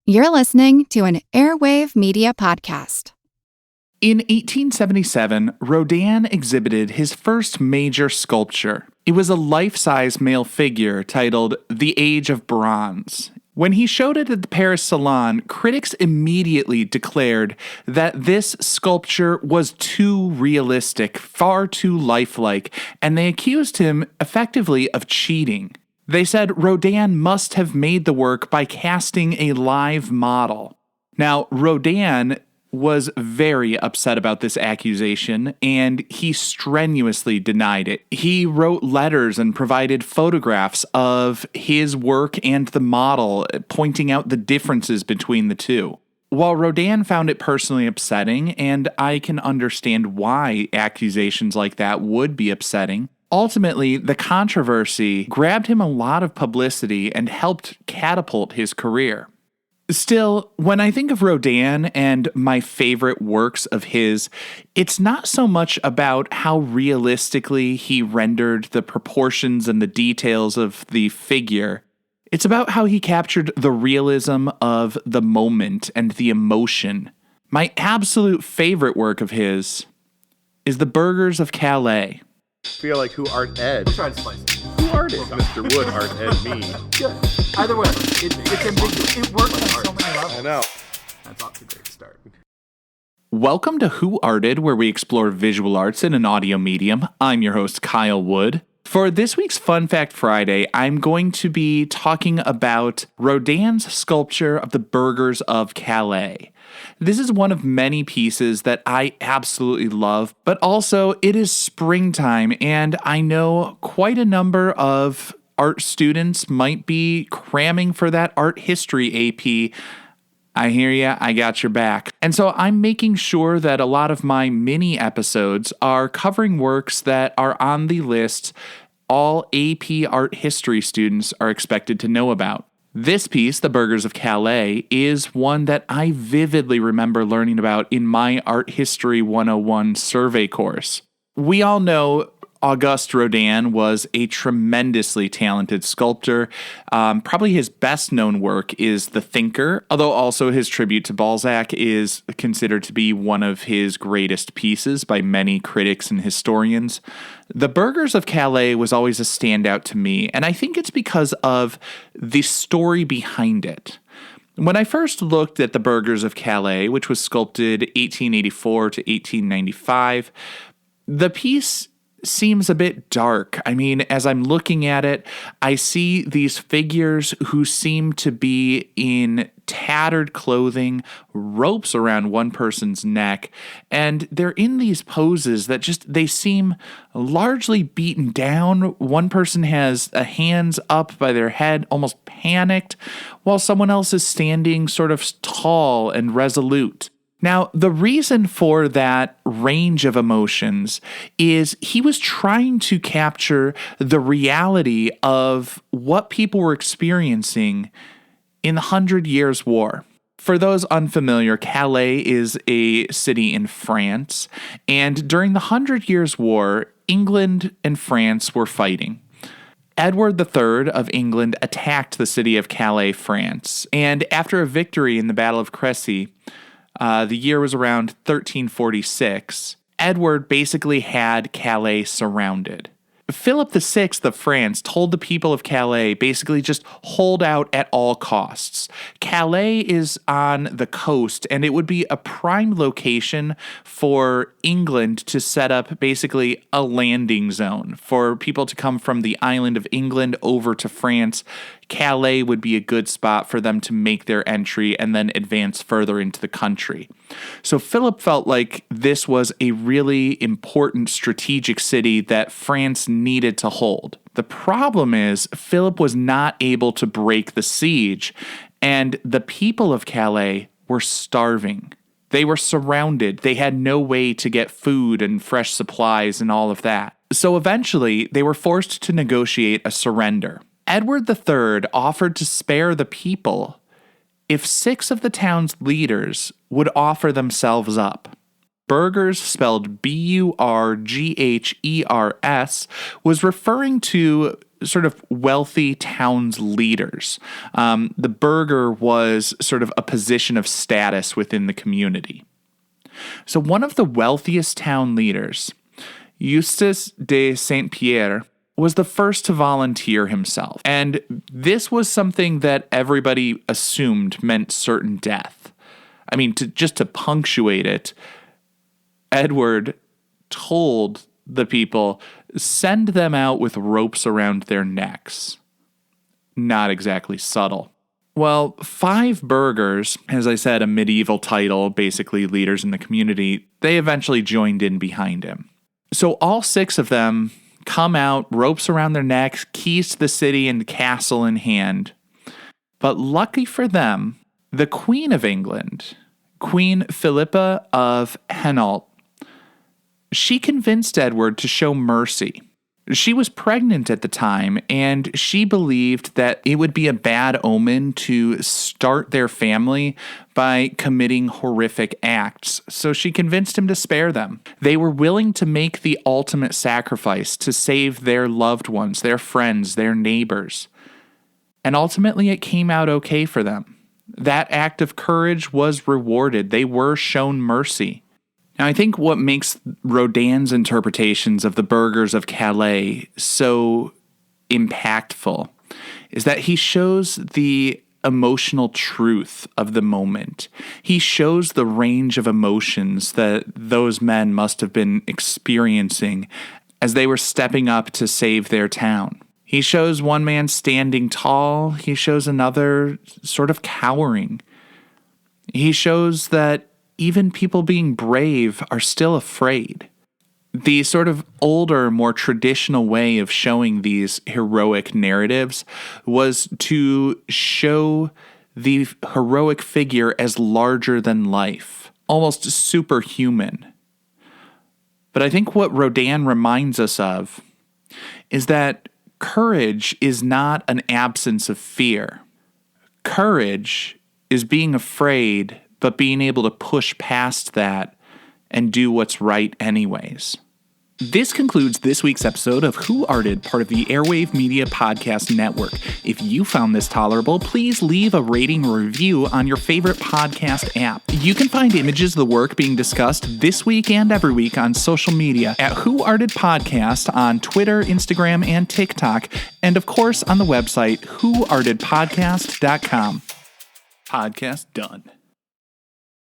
You're listening to an Airwave Media Podcast. In 1877, Rodin exhibited his first major sculpture. It was a life-size male figure titled The Age of Bronze. When he showed it at the Paris Salon, critics immediately declared that this sculpture was too realistic, far too lifelike, and they accused him effectively of cheating. They said Rodin must have made the work by casting a live model. Now, Rodin was very upset about this accusation, and he strenuously denied it. He wrote letters and provided photographs of his work and the model, pointing out the differences between the two. While Rodin found it personally upsetting, and I can understand why accusations like that would be upsetting, ultimately, the controversy grabbed him a lot of publicity and helped catapult his career. Still, when I think of Rodin and my favorite works of his, it's not so much about how realistically he rendered the proportions and the details of the figure. It's about how he captured the realism of the moment and the emotion. My absolute favorite work of his is the Burghers of Calais. I feel like who art Ed? We'll try to spice it. Who art it? Mr. Wood art Ed me. Good. Either way, it's ambiguous. It works on so many levels. I know. That's off to a great start. Welcome to Who Arted, where we explore visual arts in an audio medium. I'm your host, Kyle Wood. For this week's Fun Fact Friday, I'm going to be talking about Rodin's sculpture of the Burghers of Calais. This is one of many pieces that I absolutely love, but also it is springtime, and I know quite a number of art students might be cramming for that art history AP. I hear ya, I got your back. And so I'm making sure that a lot of my mini episodes are covering works that are on the list all AP art history students are expected to know about. This piece, The Burghers of Calais, is one that I vividly remember learning about in my Art History 101 survey course. We all know Auguste Rodin was a tremendously talented sculptor. Probably his best known work is The Thinker, although also his tribute to Balzac is considered to be one of his greatest pieces by many critics and historians. The Burghers of Calais was always a standout to me, and I think it's because of the story behind it. When I first looked at the Burghers of Calais, which was sculpted 1884 to 1895, the piece seems a bit dark. I mean, as I'm looking at it, I see these figures who seem to be in tattered clothing, ropes around one person's neck, and they're in these poses that they seem largely beaten down. One person has hands up by their head, almost panicked, while someone else is standing sort of tall and resolute. Now, the reason for that range of emotions is he was trying to capture the reality of what people were experiencing in the 100 Years' War. For those unfamiliar, Calais is a city in France, and during the 100 Years' War, England and France were fighting. Edward III of England attacked the city of Calais, France, and after a victory in the Battle of Crécy, the year was around 1346. Edward basically had Calais surrounded. Philip VI of France told the people of Calais basically just hold out at all costs. Calais is on the coast, and it would be a prime location for England to set up basically a landing zone for people to come from the island of England over to France. Calais would be a good spot for them to make their entry and then advance further into the country. So Philip felt like this was a really important strategic city that France needed to hold. The problem is Philip was not able to break the siege, and the people of Calais were starving. They were surrounded. They had no way to get food and fresh supplies and all of that. So eventually, they were forced to negotiate a surrender. Edward III offered to spare the people if 6 of the town's leaders would offer themselves up. Burghers, spelled Burghers, was referring to sort of wealthy town's leaders. The burgher was sort of a position of status within the community. So one of the wealthiest town leaders, Eustace de Saint-Pierre, was the first to volunteer himself. And this was something that everybody assumed meant certain death. I mean, just to punctuate it, Edward told the people, send them out with ropes around their necks. Not exactly subtle. Well, 5 burghers, as I said, a medieval title, basically leaders in the community, they eventually joined in behind him. So all 6 of them come out, ropes around their necks, keys to the city and castle in hand. But lucky for them, the Queen of England, Queen Philippa of Hainault, she convinced Edward to show mercy. She was pregnant at the time, and she believed that it would be a bad omen to start their family by committing horrific acts, so she convinced him to spare them. They were willing to make the ultimate sacrifice to save their loved ones, their friends, their neighbors. And ultimately it came out okay for them. That act of courage was rewarded. They were shown mercy. Now, I think what makes Rodin's interpretations of the Burghers of Calais so impactful is that he shows the emotional truth of the moment. He shows the range of emotions that those men must have been experiencing as they were stepping up to save their town. He shows one man standing tall. He shows another sort of cowering. He shows that even people being brave are still afraid. The sort of older, more traditional way of showing these heroic narratives was to show the heroic figure as larger than life, almost superhuman. But I think what Rodin reminds us of is that courage is not an absence of fear. Courage is being afraid, but being able to push past that and do what's right anyways. This concludes this week's episode of Who Arted, part of the Airwave Media Podcast Network. If you found this tolerable, please leave a rating or review on your favorite podcast app. You can find images of the work being discussed this week and every week on social media at Who Arted Podcast on Twitter, Instagram, and TikTok, and of course on the website whoartedpodcast.com. Podcast done.